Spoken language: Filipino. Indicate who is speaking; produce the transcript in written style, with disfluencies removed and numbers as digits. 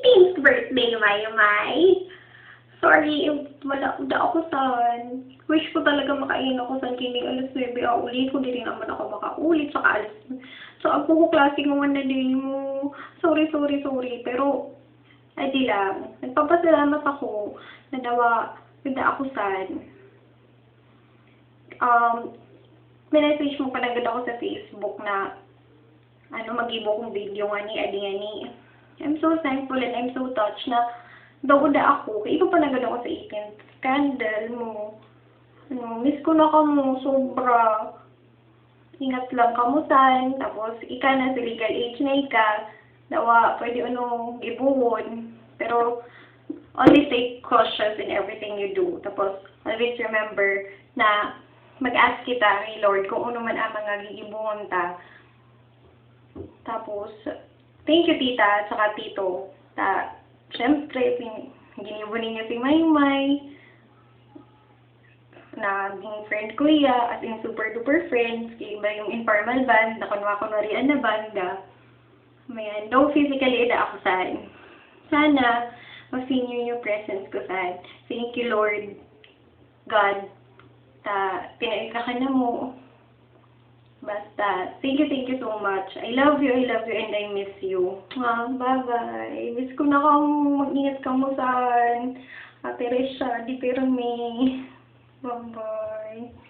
Speaker 1: 18th birthday, May. Sorry, wala ako san. Wish ko talaga makain ako san kini alas 9 ulit. Kung di rin naman ako makaulit. Saka alas... So, ako ko klase mo na din mo. Sorry. Pero, ay di lang. Nagpapasalamat ako na dawa, hindi ako san. Minessage mo pa na ako sa Facebook na mag-ibo kong video nga ni Adi. I'm so thankful and I'm so touched na daw da ako. Kaya iba pa na ako sa 18th scandal mo. Miss ko na ka mo, sobra. Ingat lang ka mo san. Tapos, ika na sa legal age na ika. Dawa, pwede gibuhon. Pero, always take cautious in everything you do. Tapos, always remember na mag-ask kita kay Lord kung ano man ang mga gigibuhon ta. Tapos, thank you tita at saka tito. Siyempre, ginibo ninyo si Maymay. Naging friend ko as in super duper friends. Kaya iba yung informal band, nakunwa-kunwarian na banda. Mayan, though physically ako saan. Sana, mag-senior yung presence ko saan. Thank you Lord God. Pinaika ka na mo. Basta, thank you so much. I love you, and I miss you. Bye-bye. Miss ko na ka mo, mag-ingat ka mo saan. Ate Resha, di pero me. Bye-bye.